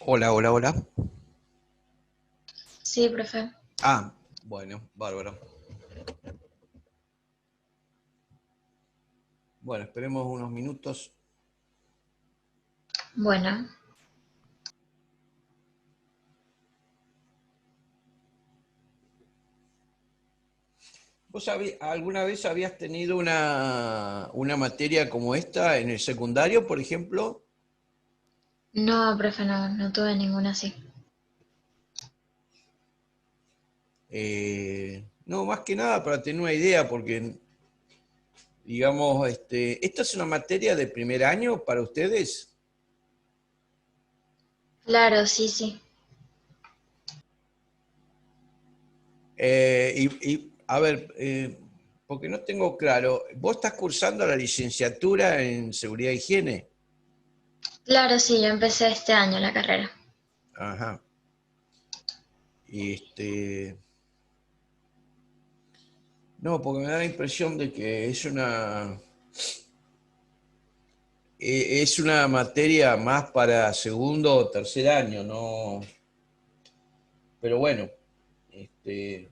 Hola, hola, hola. Sí, profe. Ah, bueno, bárbaro. Bueno, esperemos unos minutos. Bueno, ¿Vos alguna vez habías tenido una materia como esta en el secundario, por ejemplo? no, profe, no tuve ninguna así. No, más que nada para tener una idea, porque, digamos, ¿esta es una materia de primer año para ustedes? Claro, sí, sí. A ver, porque no tengo claro, ¿vos estás cursando la licenciatura en seguridad e higiene? Claro, sí, yo empecé este año la carrera. Ajá. Y no, porque me da la impresión de que es es una materia más para segundo o tercer año, ¿no? Pero bueno, este,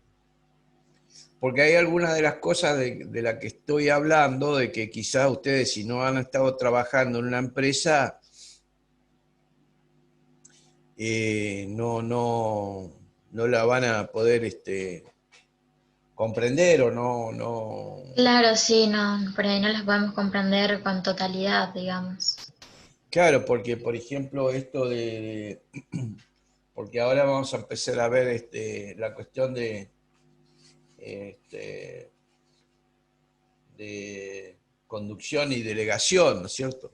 porque hay algunas de las cosas de las que estoy hablando, de que quizás ustedes si no han estado trabajando en una empresa, no la van a poder comprender o no. Claro, sí, no, por ahí no las podemos comprender con totalidad, digamos. Claro, porque por ejemplo esto porque ahora vamos a empezar a ver la cuestión este, de conducción y delegación, ¿no es cierto?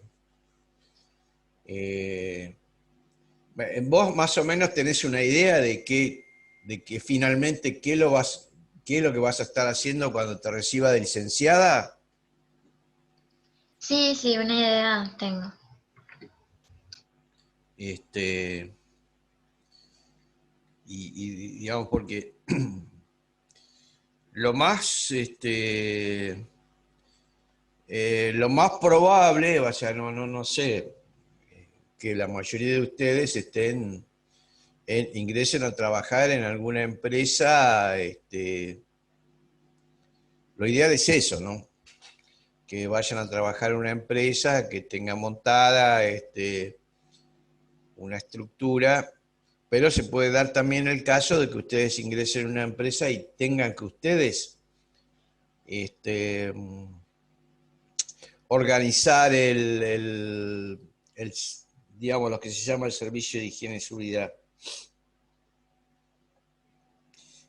Eh, vos más o menos tenés una idea de que finalmente qué es lo que vas a estar haciendo cuando te reciba de licenciada. Sí, sí, una idea tengo. Este, digamos, porque lo más, lo más probable, o sea, no sé, que la mayoría de ustedes ingresen a trabajar en alguna empresa, lo ideal es eso, ¿no? Que vayan a trabajar en una empresa que tenga montada una estructura, pero se puede dar también el caso de que ustedes ingresen en una empresa y tengan que ustedes este, organizar el, digamos, lo que se llama el servicio de higiene y seguridad.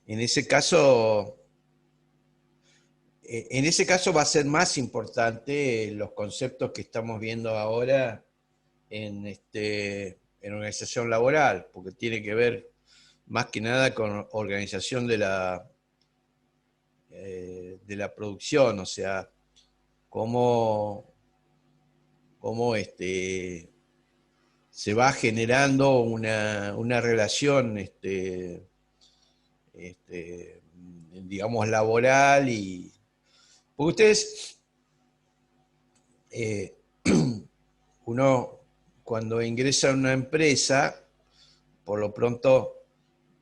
En ese caso, en ese caso va a ser más importante los conceptos que estamos viendo ahora en organización laboral, porque tiene que ver más que nada con organización de la producción, o sea, cómo, cómo se va generando una relación, este, digamos, laboral y... Porque ustedes, eh, uno cuando ingresa a una empresa, por lo pronto,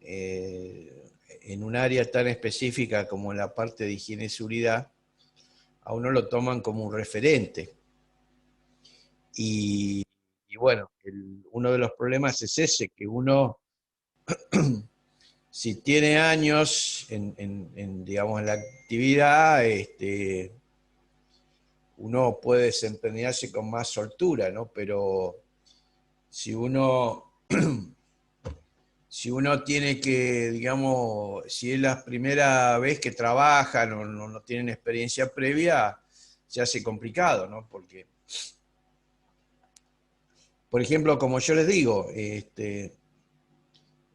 en un área tan específica como la parte de higiene y seguridad, a uno lo toman como un referente. Y bueno, uno de los problemas es ese, que uno, si tiene años digamos, en la actividad, uno puede desempeñarse con más soltura, ¿no? Pero si uno, si uno tiene que, digamos, si es la primera vez que trabajan o no tienen experiencia previa, se hace complicado, ¿no? Porque, por ejemplo, como yo les digo,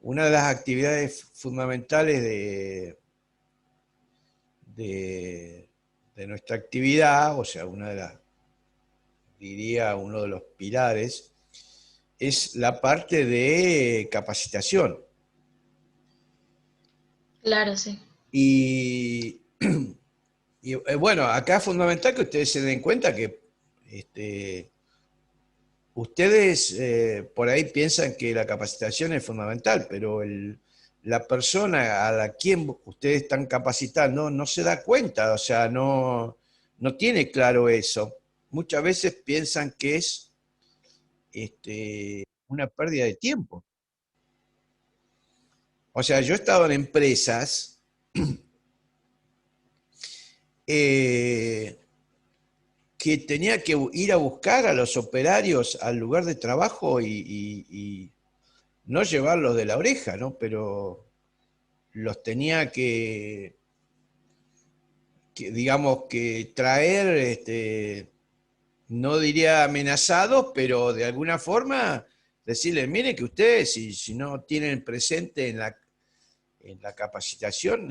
una de las actividades fundamentales de, de nuestra actividad, o sea, diría uno de los pilares, es la parte de capacitación. Claro, sí. Y, bueno, acá es fundamental que ustedes se den cuenta que ustedes por ahí piensan que la capacitación es fundamental, pero la persona a la quien ustedes están capacitando no se da cuenta, o sea, no tiene claro eso. Muchas veces piensan que es una pérdida de tiempo. O sea, yo he estado en empresas eh, que tenía que ir a buscar a los operarios al lugar de trabajo y no llevarlos de la oreja, ¿no? Pero los tenía digamos, que traer, no diría amenazados, pero de alguna forma decirles, mire que ustedes, si no tienen presente en la capacitación,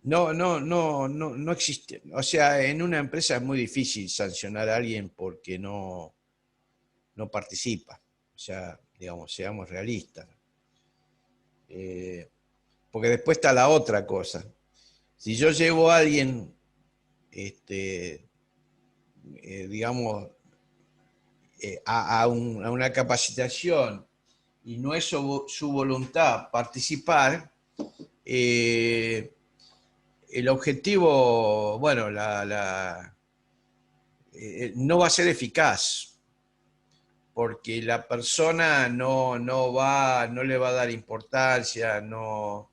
no existe. O sea, en una empresa es muy difícil sancionar a alguien porque no participa. O sea, digamos, seamos realistas. Eh, Porque después está la otra cosa. Si yo llevo a alguien este, digamos, a una capacitación y no es su voluntad participar, el objetivo, bueno, no va a ser eficaz, porque la persona no le va a dar importancia, no.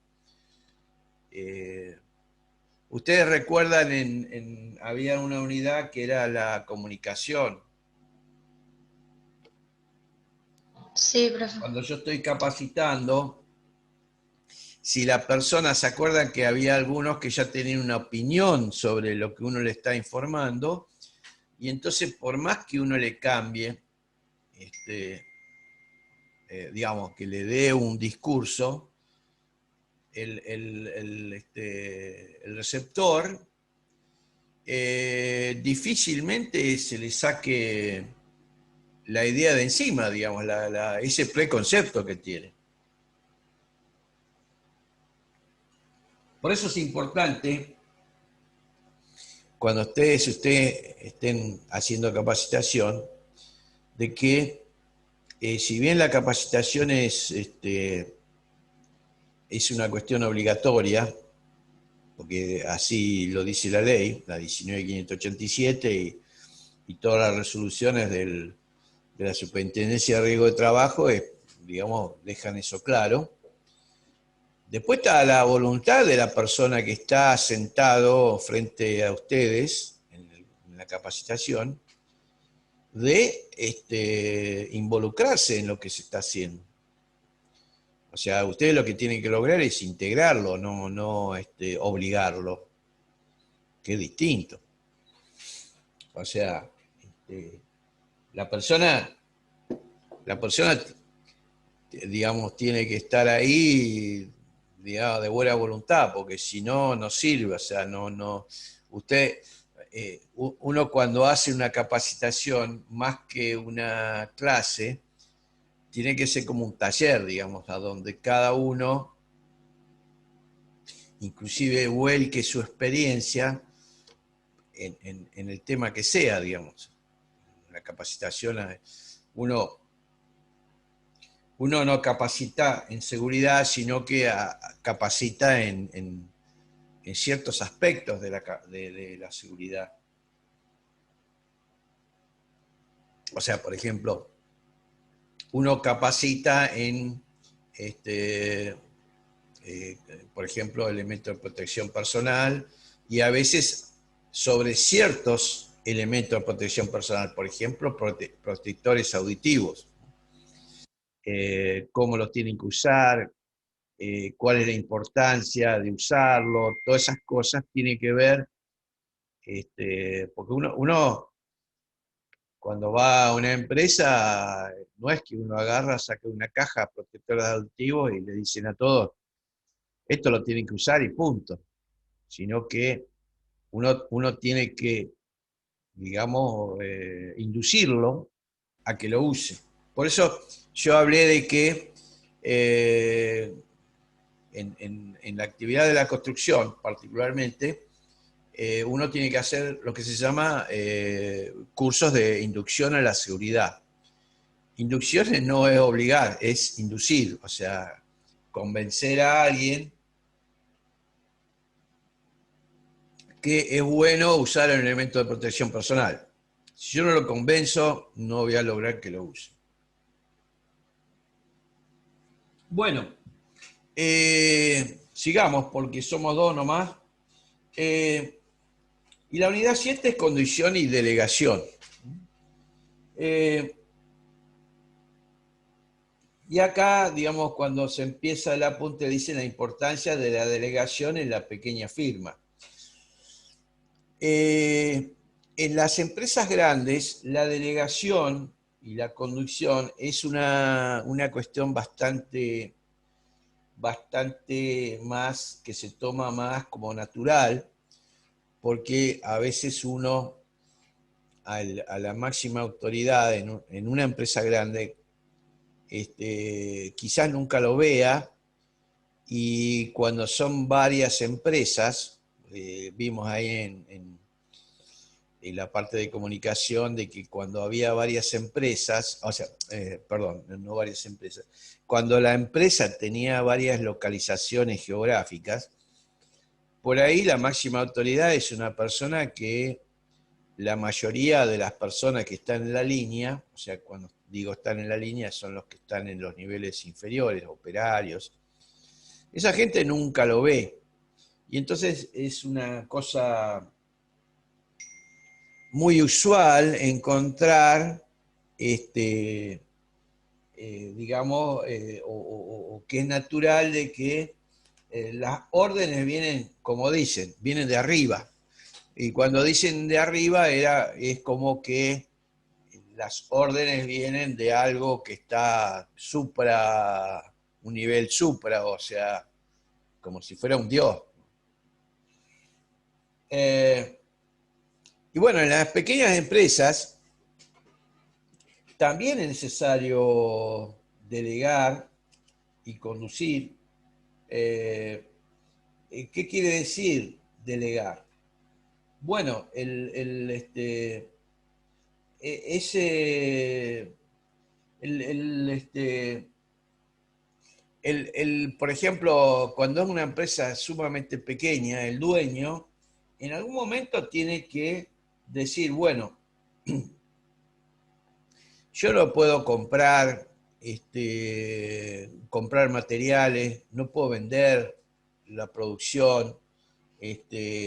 Ustedes recuerdan, había una unidad que era la comunicación. Sí, profe. Cuando yo estoy capacitando, si la persona, se acuerdan que había algunos que ya tenían una opinión sobre lo que uno le está informando, y entonces por más que uno le cambie, digamos, que le dé un discurso, el receptor difícilmente se le saque la idea de encima, digamos, ese preconcepto que tiene. Por eso es importante, cuando ustedes estén haciendo capacitación, de que si bien la capacitación es una cuestión obligatoria, porque así lo dice la ley, la 19.587 y todas las resoluciones de la Superintendencia de Riesgo de Trabajo, digamos, dejan eso claro. Después está la voluntad de la persona que está sentado frente a ustedes en la capacitación de involucrarse en lo que se está haciendo. O sea, ustedes lo que tienen que lograr es integrarlo, no obligarlo, que es distinto. O sea, la persona, digamos, tiene que estar ahí, digamos, de buena voluntad, porque si no, no sirve. O sea, usted, uno cuando hace una capacitación, más que una clase, tiene que ser como un taller, digamos, a donde cada uno inclusive vuelque su experiencia en el tema que sea, digamos. La capacitación, uno no capacita en seguridad, sino que capacita en ciertos aspectos de la seguridad. O sea, por ejemplo, uno capacita en, por ejemplo, elementos de protección personal y a veces sobre ciertos elementos de protección personal, por ejemplo, protectores auditivos, cómo los tienen que usar, cuál es la importancia de usarlo, todas esas cosas tienen que ver, porque uno cuando va a una empresa, no es que uno agarra, saca una caja protectora de auditivos y le dicen a todos, esto lo tienen que usar y punto, sino que uno tiene que, digamos, inducirlo a que lo use. Por eso yo hablé de que en la actividad de la construcción, particularmente, uno tiene que hacer lo que se llama cursos de inducción a la seguridad. Inducciones no es obligar, es inducir, o sea, convencer a alguien que es bueno usar el elemento de protección personal. Si yo no lo convenzo, no voy a lograr que lo use. Bueno, sigamos porque somos dos nomás. Y la unidad 7 es condición y delegación. Y acá, digamos, cuando se empieza el apunte, dice la importancia de la delegación en la pequeña firma. En las empresas grandes, la delegación y la conducción es una cuestión bastante más, que se toma más como natural, porque a veces uno, a la máxima autoridad en una empresa grande, quizás nunca lo vea, y cuando son varias empresas, vimos ahí la parte de comunicación, de que cuando había varias empresas, o sea, perdón, no varias empresas, cuando la empresa tenía varias localizaciones geográficas, por ahí la máxima autoridad es una persona que la mayoría de las personas que están en la línea, o sea, cuando digo están en la línea, son los que están en los niveles inferiores, operarios, esa gente nunca lo ve. Y entonces es una cosa muy usual encontrar, digamos, o que es natural de que las órdenes vienen, como dicen, vienen de arriba. Y cuando dicen de arriba es como que las órdenes vienen de algo que está supra, un nivel supra, o sea, como si fuera un dios. Eh, y bueno, en las pequeñas empresas también es necesario delegar y conducir. ¿Qué quiere decir delegar? Bueno, ese, por ejemplo, cuando es una empresa sumamente pequeña, el dueño en algún momento tiene que decir, bueno, yo no puedo comprar materiales, no puedo vender la producción,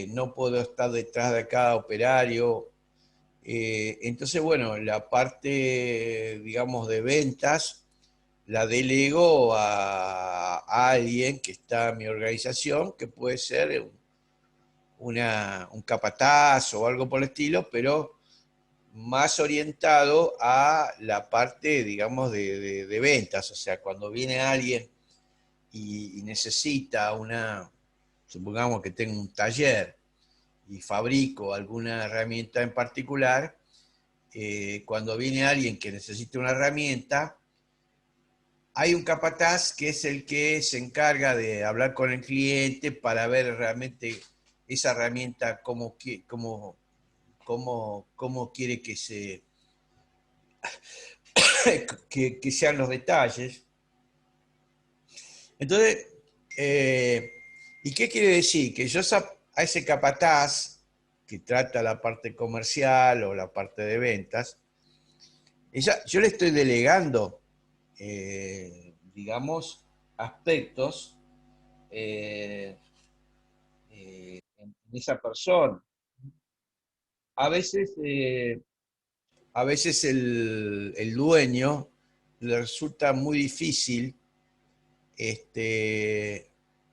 no puedo estar detrás de cada operario. Entonces, bueno, la parte, digamos, de ventas la delego a alguien que está en mi organización, que puede ser un capataz o algo por el estilo, pero más orientado a la parte, digamos, de ventas. O sea, cuando viene alguien y necesita supongamos que tengo un taller y fabrico alguna herramienta en particular, cuando viene alguien que necesita una herramienta, hay un capataz que es el que se encarga de hablar con el cliente para ver realmente esa herramienta cómo quiere que sean los detalles. Entonces, ¿y qué quiere decir? Que yo a ese capataz que trata la parte comercial o la parte de ventas, yo le estoy delegando, digamos, aspectos en esa persona. A veces, el dueño le resulta muy difícil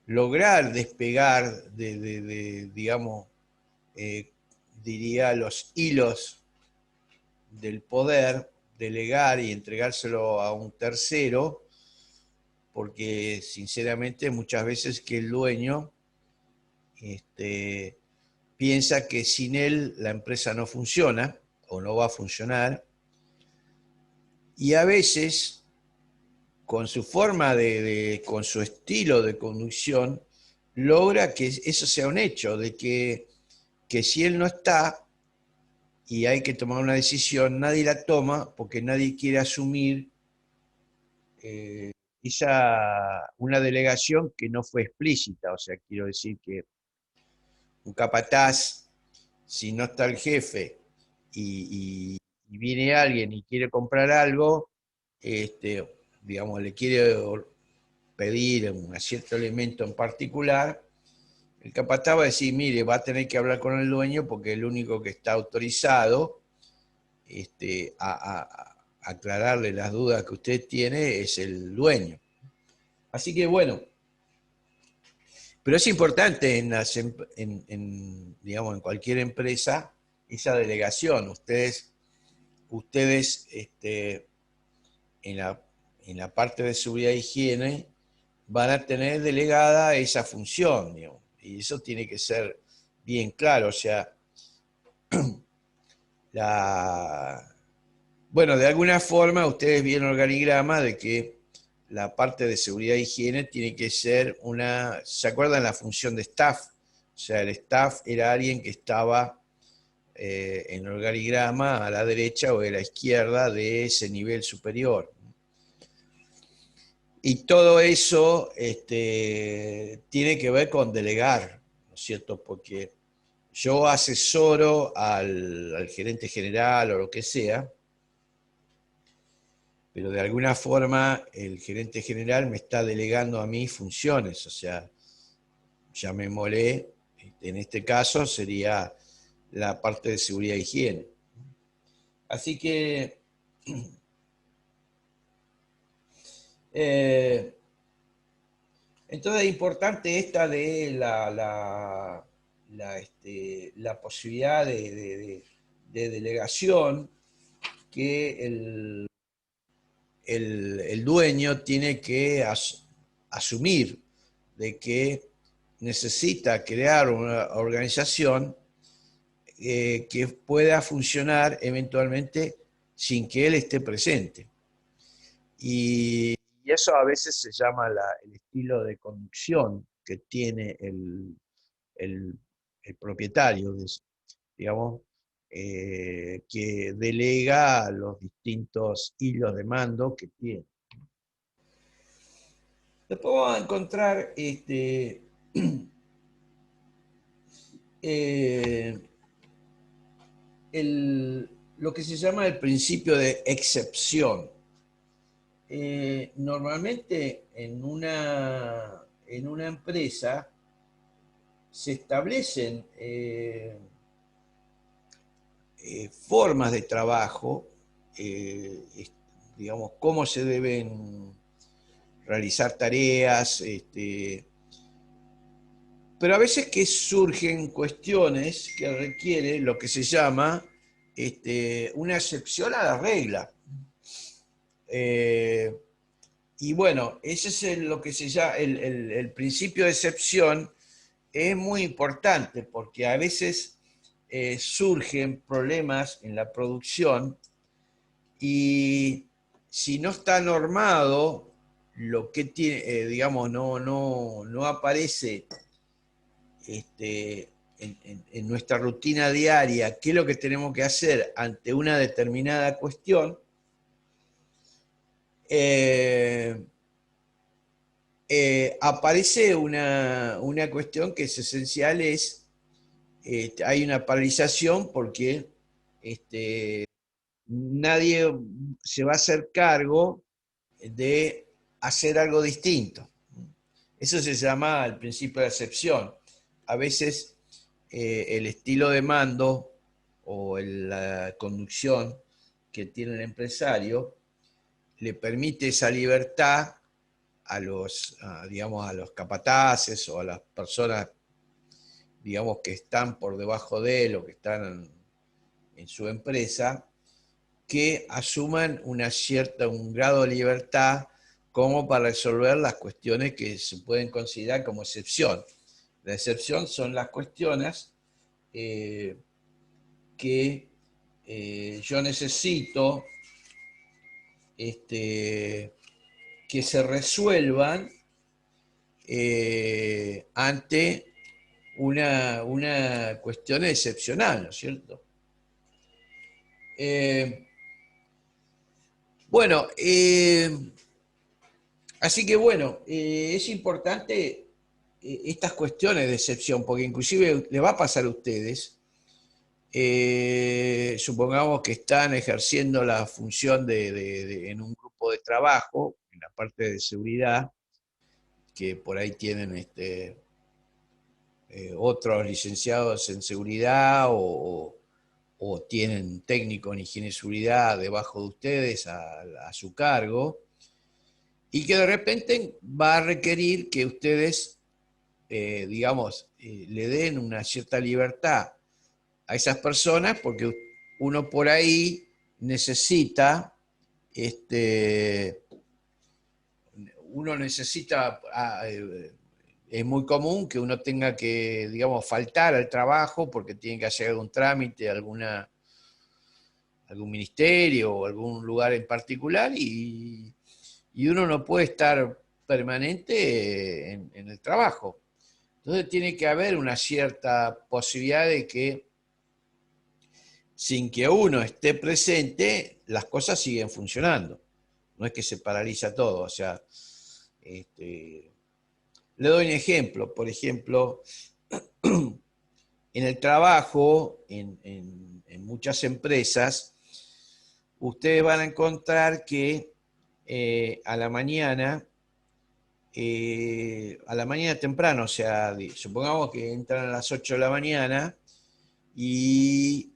lograr despegar digamos, eh, diría, los hilos del poder, delegar y entregárselo a un tercero, porque sinceramente muchas veces que el dueño este, piensa que sin él la empresa no funciona o no va a funcionar, y a veces con su forma con su estilo de conducción, logra que eso sea un hecho, de que si él no está y hay que tomar una decisión, nadie la toma porque nadie quiere asumir eh, una delegación que no fue explícita. O sea, quiero decir que un capataz, si no está el jefe y viene alguien y quiere comprar algo, digamos, le quiere pedir un cierto elemento en particular, el capataz va a decir, mire, va a tener que hablar con el dueño porque el único que está autorizado a aclararle las dudas que usted tiene es el dueño. Así que bueno, pero es importante digamos, en cualquier empresa esa delegación. Ustedes en la parte de seguridad e higiene van a tener delegada esa función, digamos, y eso tiene que ser bien claro. O sea, bueno, de alguna forma ustedes vieron el organigrama de que la parte de seguridad e higiene tiene que ser ¿se acuerdan la función de staff? O sea, el staff era alguien que estaba en el organigrama a la derecha o a la izquierda de ese nivel superior. Y todo eso tiene que ver con delegar, ¿no es cierto? Porque yo asesoro al gerente general o lo que sea, pero de alguna forma el gerente general me está delegando a mí funciones, o sea, llamémosle, en este caso sería la parte de seguridad e higiene. Así que entonces es importante esta de la posibilidad de delegación que el dueño tiene que asumir de que necesita crear una organización que pueda funcionar eventualmente sin que él esté presente. Y eso a veces se llama el estilo de conducción que tiene el, el propietario, digamos, que delega los distintos hilos de mando que tiene. Después vamos a encontrar eh, lo que se llama el principio de excepción. Normalmente en una empresa se establecen formas de trabajo, digamos, cómo se deben realizar tareas, pero a veces que surgen cuestiones que requieren lo que se llama una excepción a la regla. Y bueno, ese es lo que se llama el principio de excepción, es muy importante porque a veces surgen problemas en la producción y si no está normado, lo que tiene, digamos, no aparece en nuestra rutina diaria, qué es lo que tenemos que hacer ante una determinada cuestión, aparece una cuestión que es esencial, hay una paralización porque nadie se va a hacer cargo de hacer algo distinto. Eso se llama el principio de excepción. A veces el estilo de mando o la conducción que tiene el empresario le permite esa libertad digamos, a los capataces o a las personas, digamos, que están por debajo de él o que están en su empresa, que asuman un grado de libertad como para resolver las cuestiones que se pueden considerar como excepción. La excepción son las cuestiones que yo necesito que se resuelvan ante una cuestión excepcional, ¿no es cierto? Bueno, así que bueno, es importante estas cuestiones de excepción, porque inclusive le va a pasar a ustedes, supongamos que están ejerciendo la función en un grupo de trabajo, en la parte de seguridad, que por ahí tienen otros licenciados en seguridad o tienen técnico en higiene y seguridad debajo de ustedes a su cargo, y que de repente va a requerir que ustedes, digamos, le den una cierta libertad a esas personas porque uno por ahí necesita, uno necesita, es muy común que uno tenga que, digamos, faltar al trabajo porque tiene que hacer algún trámite, algún ministerio o algún lugar en particular y uno no puede estar permanente en el trabajo. Entonces tiene que haber una cierta posibilidad de que sin que uno esté presente, las cosas siguen funcionando. No es que se paraliza todo. O sea, le doy un ejemplo. Por ejemplo, en el trabajo, en muchas empresas, ustedes van a encontrar que a la mañana temprano, o sea, supongamos que entran a las 8 de la mañana y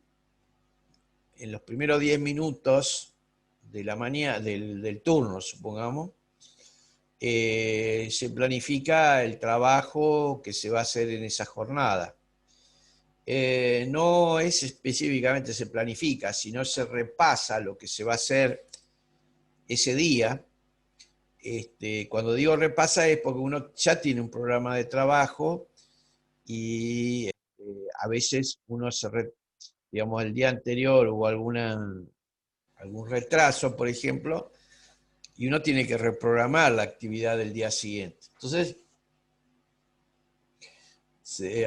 en los primeros 10 minutos de la mañana, del turno, supongamos, se planifica el trabajo que se va a hacer en esa jornada. No es específicamente se planifica, sino se repasa lo que se va a hacer ese día. Cuando digo repasa es porque uno ya tiene un programa de trabajo y a veces uno digamos, el día anterior hubo algún retraso, por ejemplo, y uno tiene que reprogramar la actividad del día siguiente. Entonces,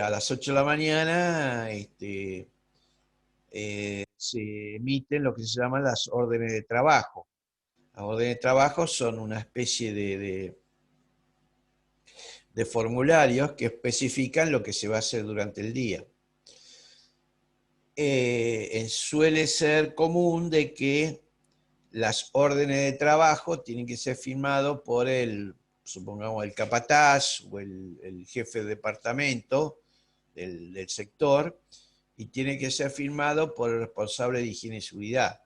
a las 8 de la mañana se emiten lo que se llaman las órdenes de trabajo. Las órdenes de trabajo son una especie de formularios que especifican lo que se va a hacer durante el día. Suele ser común de que las órdenes de trabajo tienen que ser firmadas por supongamos, el capataz o el jefe de departamento del sector, y tiene que ser firmado por el responsable de higiene y seguridad.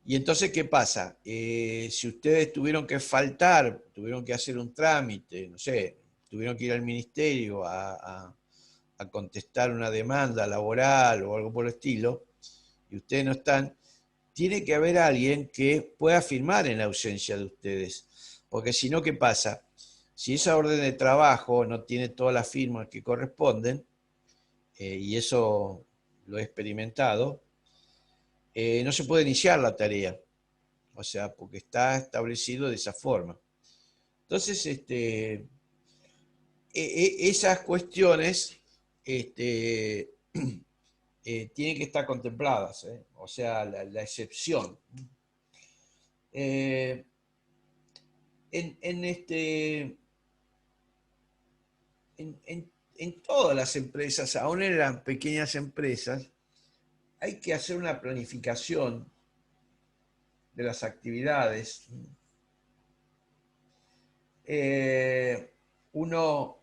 Y entonces, ¿qué pasa? Si ustedes tuvieron que faltar, tuvieron que hacer un trámite, no sé, tuvieron que ir al ministerio a contestar una demanda laboral o algo por el estilo, y ustedes no están, tiene que haber alguien que pueda firmar en ausencia de ustedes. Porque si no, ¿qué pasa? Si esa orden de trabajo no tiene todas las firmas que corresponden, y eso lo he experimentado, no se puede iniciar la tarea. O sea, porque está establecido de esa forma. Entonces, esas cuestiones tienen que estar contempladas, o sea, la excepción. Eh, en, en, este, en todas las empresas, aún en las pequeñas empresas, hay que hacer una planificación de las actividades. Uno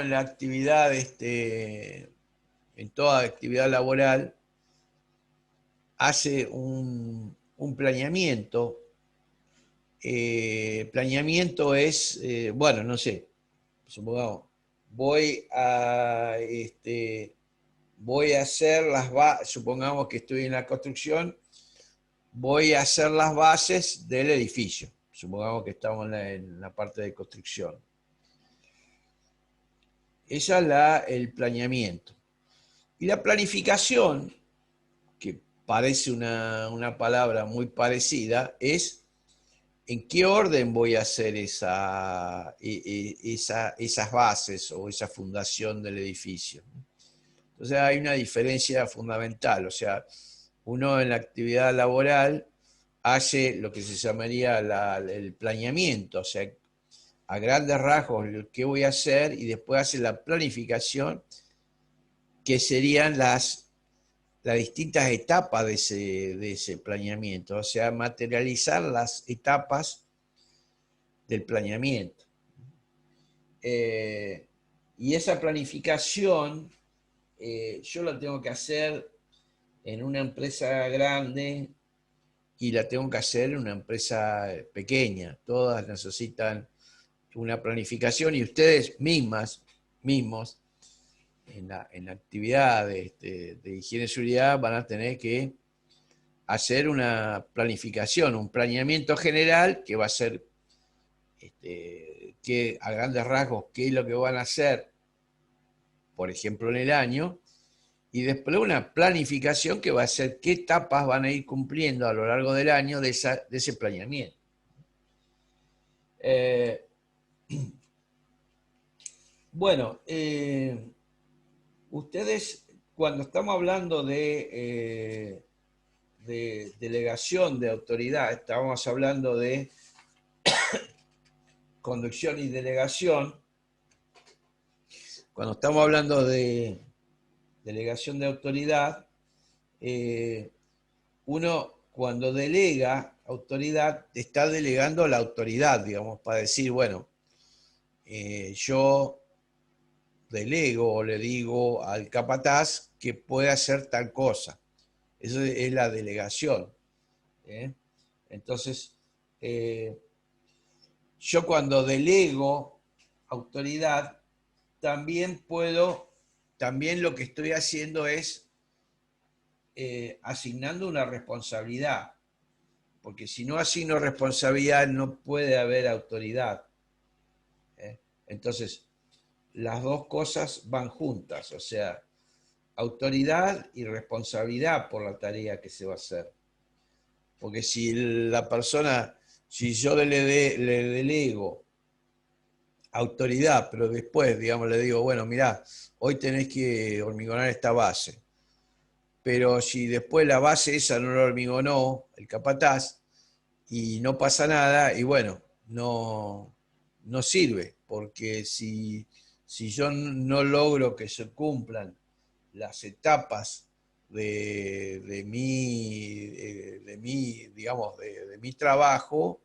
en la actividad, en toda actividad laboral, hace un planeamiento. Planeamiento es, bueno, no sé, supongamos, voy a hacer supongamos que estoy en la construcción, voy a hacer las bases del edificio. Supongamos que estamos en la parte de construcción. Esa es el planeamiento. Y la planificación, que parece una palabra muy parecida, es en qué orden voy a hacer esas bases o esa fundación del edificio. Entonces hay una diferencia fundamental. O sea, uno en la actividad laboral hace lo que se llamaría el planeamiento, o sea, a grandes rasgos qué voy a hacer, y después hace la planificación, que serían las distintas etapas de ese planeamiento, o sea, materializar las etapas del planeamiento. Y esa planificación yo la tengo que hacer en una empresa grande y la tengo que hacer en una empresa pequeña. Todas necesitan una planificación, y ustedes mismos, en la actividad de higiene y seguridad, van a tener que hacer una planificación, un planeamiento general que va a ser, que a grandes rasgos, qué es lo que van a hacer, por ejemplo, en el año, y después una planificación que va a ser qué etapas van a ir cumpliendo a lo largo del año de ese planeamiento. Bueno, ustedes cuando estamos hablando de delegación de autoridad, estamos hablando de conducción y delegación. Cuando estamos hablando de delegación de autoridad, uno cuando delega autoridad, está delegando la autoridad, digamos, para decir, bueno, yo delego o le digo al capataz que puede hacer tal cosa. Eso es la delegación. ¿Eh? Entonces, yo cuando delego autoridad, también también lo que estoy haciendo es asignando una responsabilidad, porque si no asigno responsabilidad no puede haber autoridad. ¿Eh? Entonces, las dos cosas van juntas, o sea, autoridad y responsabilidad por la tarea que se va a hacer. Porque si la persona, si yo le delego autoridad, pero después, digamos, le digo, bueno, mirá, hoy tenés que hormigonar esta base, pero si después la base esa no la hormigonó el capataz y no pasa nada, y bueno, no sirve, porque si yo no logro que se cumplan las etapas digamos, de mi trabajo,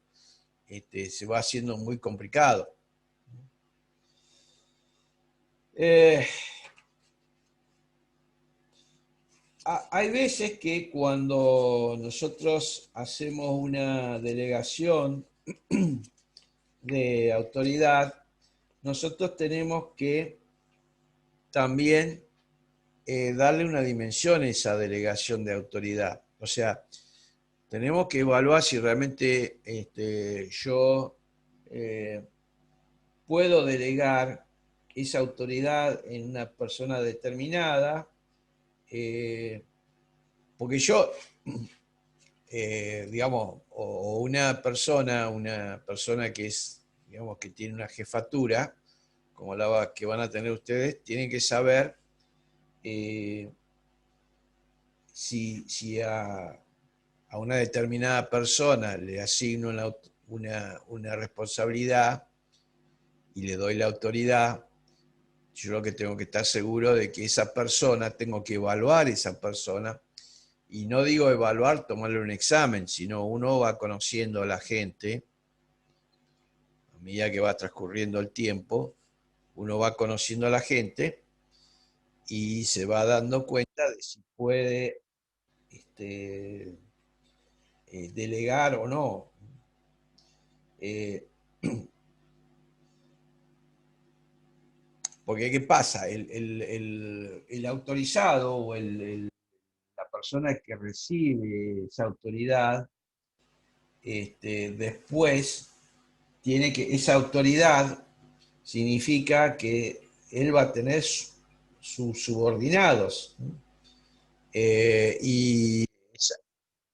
se va haciendo muy complicado. Hay veces que cuando nosotros hacemos una delegación de autoridad, nosotros tenemos que también darle una dimensión a esa delegación de autoridad. O sea, tenemos que evaluar si realmente yo puedo delegar esa autoridad en una persona determinada, porque yo, digamos, o una persona que es, digamos, que tiene una jefatura, como la que van a tener ustedes, tienen que saber si a una determinada persona le asigno una responsabilidad y le doy la autoridad, yo lo que tengo que estar seguro de que esa persona, tengo que evaluar esa persona, y no digo evaluar, tomarle un examen, sino uno va conociendo a la gente, a medida que va transcurriendo el tiempo, uno va conociendo a la gente y se va dando cuenta de si puede delegar o no. Porque ¿qué pasa? El autorizado o la persona que recibe esa autoridad, después esa autoridad significa que él va a tener sus subordinados. Y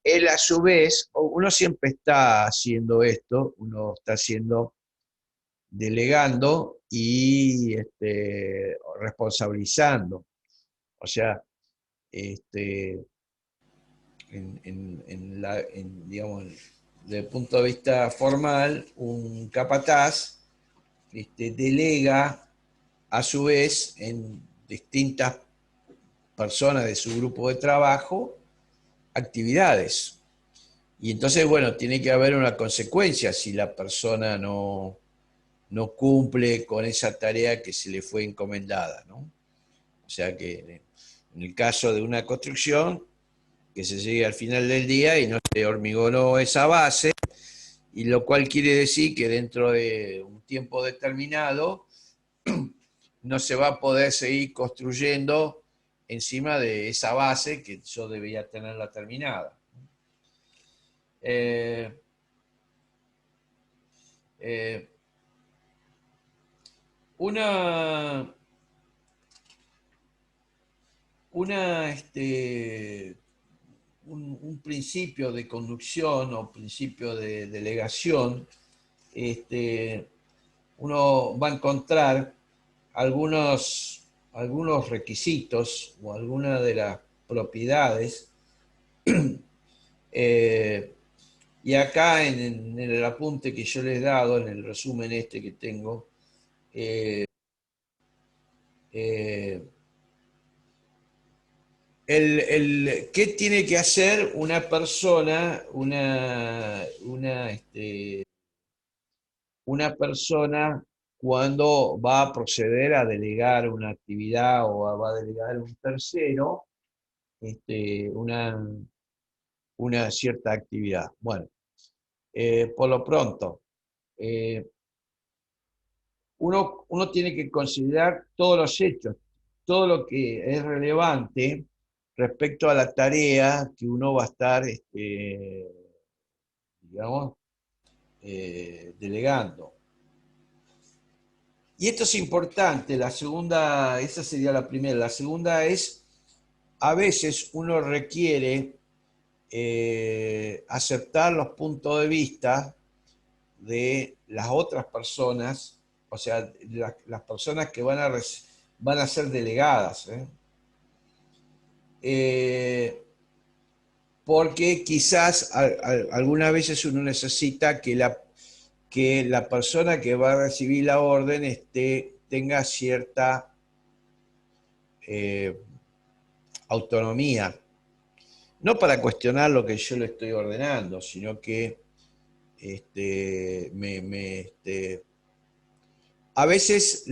él a su vez, uno siempre está haciendo esto, uno está delegando y responsabilizando. O sea, digamos, desde el punto de vista formal, un capataz delega a su vez en distintas personas de su grupo de trabajo actividades. Y entonces, bueno, tiene que haber una consecuencia si la persona no cumple con esa tarea que se le fue encomendada, ¿no? O sea que en el caso de una construcción, que se llegue al final del día y no se hormigonó esa base, y lo cual quiere decir que dentro de un tiempo determinado no se va a poder seguir construyendo encima de esa base que yo debía tenerla terminada. Eh, eh, una una un principio de conducción o principio de delegación, uno va a encontrar algunos algunos requisitos o algunas de las propiedades. eh, y acá en el apunte que yo les he dado, en el resumen este que tengo, eh, ¿qué tiene que hacer una persona, una persona cuando va a proceder a delegar una actividad o va a delegar a un tercero una cierta actividad? Bueno, por lo pronto, eh, uno tiene que considerar todos los hechos, todo lo que es relevante respecto a la tarea que uno va a estar, digamos, delegando. Y esto es importante, la segunda, esa sería la primera. La segunda es, a veces uno requiere aceptar los puntos de vista de las otras personas, o sea, las personas que van a ser delegadas. Porque quizás algunas veces uno necesita que la persona que va a recibir la orden tenga cierta eh, autonomía, no para cuestionar lo que yo le estoy ordenando, sino que a veces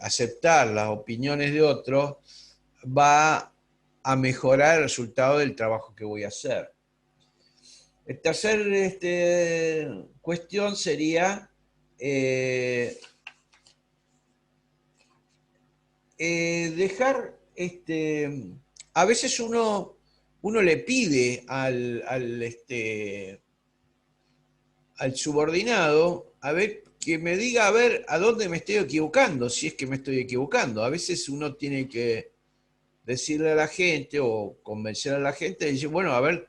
aceptar las opiniones de otros va a mejorar el resultado del trabajo que voy a hacer. El tercer cuestión sería eh, dejar, a veces uno le pide al subordinado a ver que me diga a ver a dónde me estoy equivocando, si es que me estoy equivocando. A veces uno tiene que decirle a la gente o convencer a la gente y decir, bueno, a ver,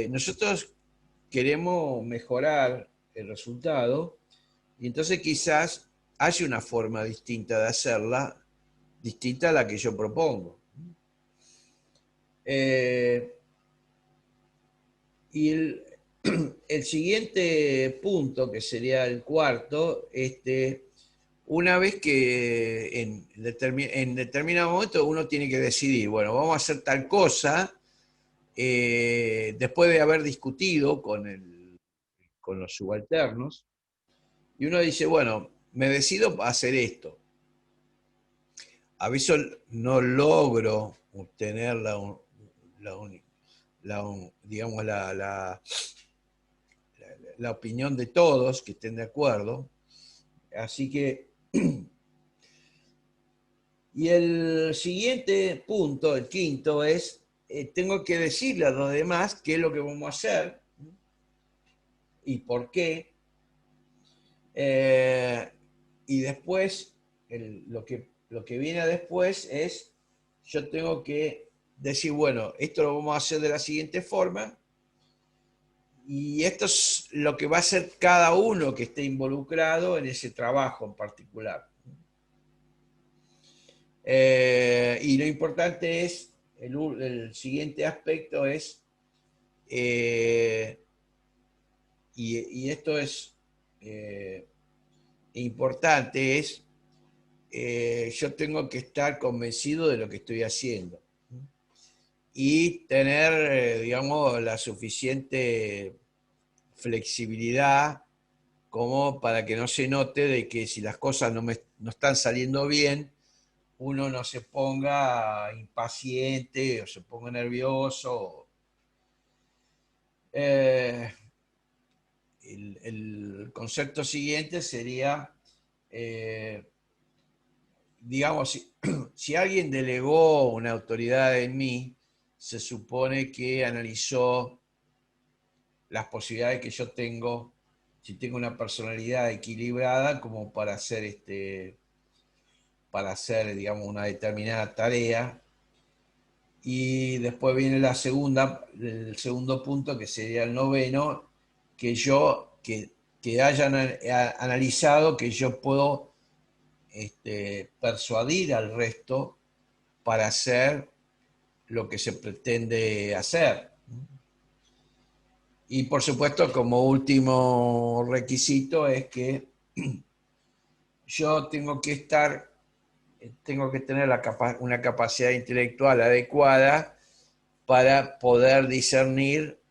nosotros queremos mejorar el resultado y entonces quizás haya una forma distinta de hacerla, distinta a la que yo propongo. Eh, y el siguiente punto, que sería el cuarto, una vez que en determinado momento uno tiene que decidir, bueno, vamos a hacer tal cosa, después de haber discutido con los subalternos, y uno dice, bueno, me decido a hacer esto. A veces no logro obtener la, digamos, la opinión de todos que estén de acuerdo. Así que, y el siguiente punto, el quinto, es, tengo que decirle a los demás qué es lo que vamos a hacer y por qué. Eh, y después, lo que viene después es, yo tengo que decir, bueno, esto lo vamos a hacer de la siguiente forma, y esto es lo que va a hacer cada uno que esté involucrado en ese trabajo en particular. Y lo importante es, el siguiente aspecto es, eh, y esto es importante, es yo tengo que estar convencido de lo que estoy haciendo y tener, digamos, la suficiente flexibilidad como para que no se note de que si las cosas no están saliendo bien, uno no se ponga impaciente o se ponga nervioso. Eh, el concepto siguiente sería, eh, digamos, si alguien delegó una autoridad en mí, se supone que analizó las posibilidades que yo tengo, si tengo una personalidad equilibrada como para hacer, digamos, una determinada tarea. Y después viene el segundo punto, que sería el noveno, que hayan analizado que yo puedo persuadir al resto para hacer lo que se pretende hacer. Y por supuesto, como último requisito es que yo tengo que tener una capacidad intelectual adecuada para poder discernir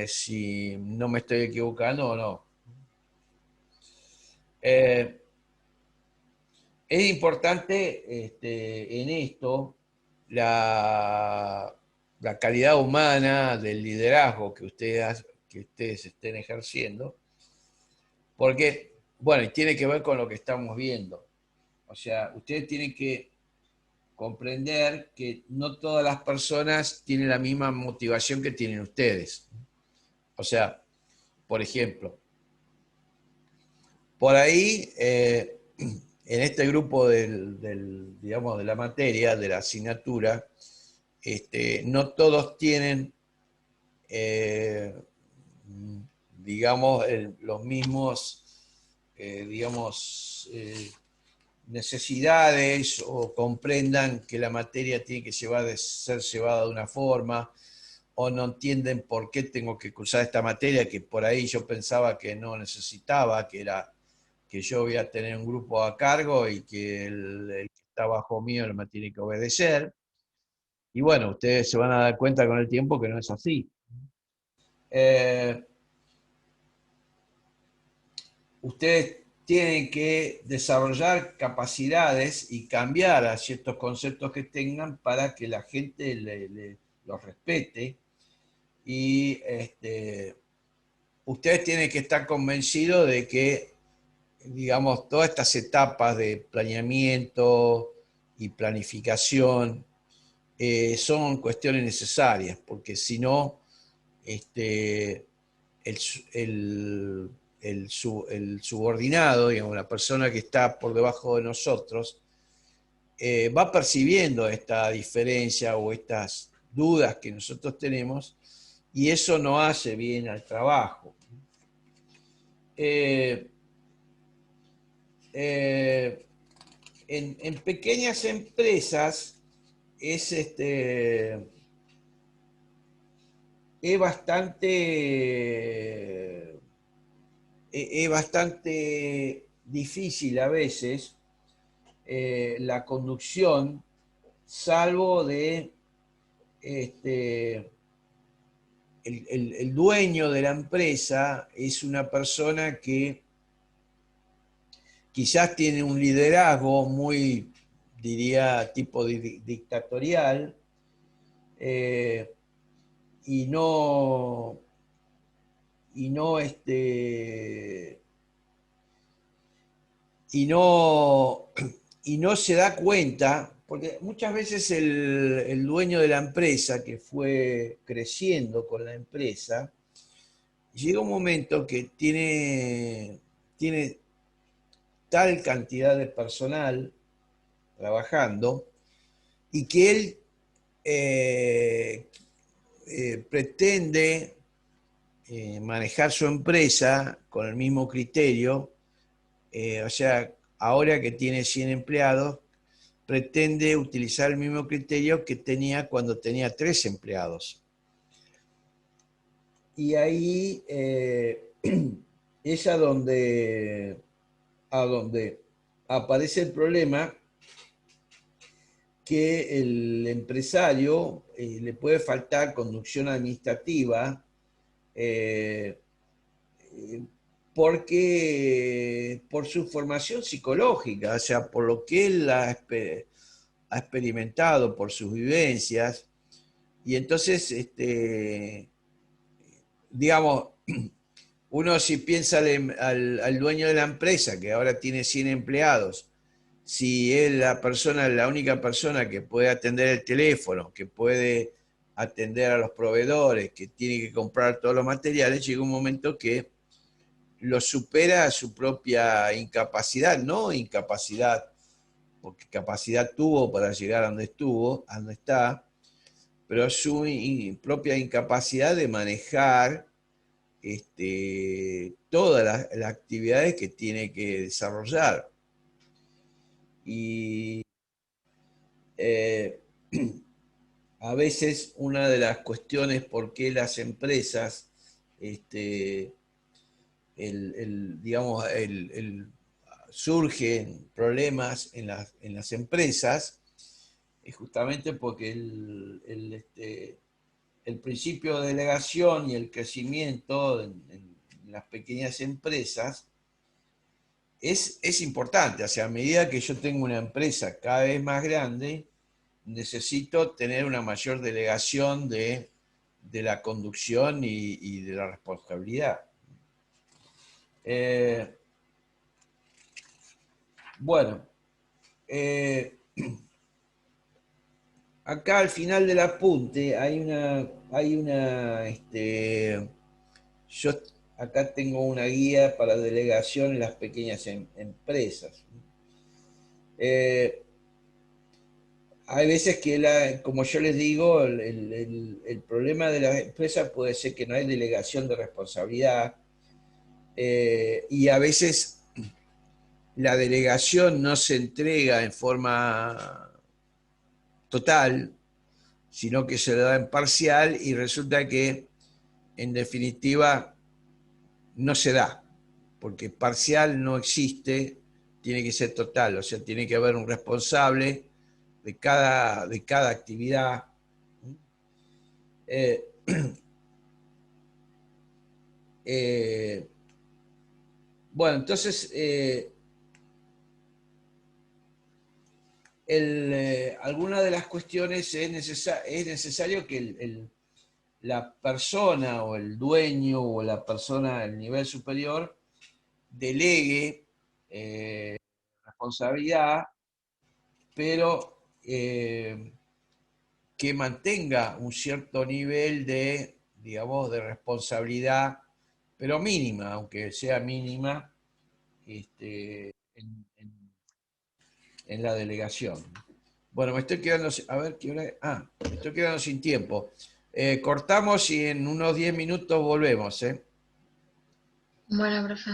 si no me estoy equivocando o no. Es importante en esto la calidad humana del liderazgo que ustedes estén ejerciendo, porque, bueno, y tiene que ver con lo que estamos viendo. O sea, ustedes tienen que comprender que no todas las personas tienen la misma motivación que tienen ustedes. O sea, por ejemplo, por ahí, en este grupo digamos, de la materia, de la asignatura, no todos tienen, digamos, los mismos, digamos, necesidades o comprendan que la materia tiene que ser llevada de una forma, o no entienden por qué tengo que cursar esta materia que por ahí yo pensaba que no necesitaba, que era que yo voy a tener un grupo a cargo y que el que está bajo mío me tiene que obedecer. Y bueno, ustedes se van a dar cuenta con el tiempo que no es así. Eh, Ustedes tienen que desarrollar capacidades y cambiar a ciertos conceptos que tengan para que la gente los respete. Y ustedes tienen que estar convencidos de que, digamos, todas estas etapas de planeamiento y planificación son cuestiones necesarias, porque si no, el, el subordinado, digamos, la persona que está por debajo de nosotros, va percibiendo esta diferencia o estas dudas que nosotros tenemos y eso no hace bien al trabajo. Eh, eh, en pequeñas empresas es, es bastante, es bastante difícil a veces la conducción, salvo de el dueño de la empresa es una persona que quizás tiene un liderazgo muy, diría, tipo dictatorial, eh, y no, y no, y no, y no se da cuenta, porque muchas veces el dueño de la empresa que fue creciendo con la empresa, llega un momento que tiene tal cantidad de personal trabajando y que él eh, pretende manejar su empresa con el mismo criterio, o sea, ahora que tiene 100 empleados, pretende utilizar el mismo criterio que tenía cuando tenía 3 empleados. Y ahí es a donde aparece el problema que el empresario le puede faltar conducción administrativa porque por su formación psicológica, o sea, por lo que él ha experimentado, por sus vivencias, y entonces, digamos, uno si piensa al dueño de la empresa, que ahora tiene 100 empleados, si es la única persona que puede atender el teléfono, que puede atender a los proveedores, que tiene que comprar todos los materiales, llega un momento que lo supera su propia incapacidad, no incapacidad, porque capacidad tuvo para llegar a donde estuvo, a donde está, pero su propia incapacidad de manejar todas las actividades que tiene que desarrollar. Y eh, a veces una de las cuestiones por qué las empresas, digamos, surgen problemas en las empresas, es justamente porque el principio de delegación y el crecimiento en las pequeñas empresas es importante. O sea, a medida que yo tengo una empresa cada vez más grande, necesito tener una mayor delegación de la conducción y de la responsabilidad. Eh, bueno, eh, acá al final del apunte yo acá tengo una guía para delegación en las pequeñas empresas. Eh, Hay veces que, como yo les digo, el problema de la empresa puede ser que no hay delegación de responsabilidad, y a veces la delegación no se entrega en forma total, sino que se le da en parcial y resulta que en definitiva no se da, porque parcial no existe, tiene que ser total, o sea, tiene que haber un responsable de cada actividad. Eh, eh, bueno, entonces, alguna de las cuestiones es necesario que la persona o el dueño o la persona del nivel superior delegue responsabilidad, pero que mantenga un cierto nivel de, digamos, de responsabilidad, pero mínima, aunque sea mínima, en la delegación. Bueno, me estoy quedando, a ver qué hora. Me estoy quedando sin tiempo. Cortamos y en unos 10 minutos volvemos, ¿eh? Bueno, profe.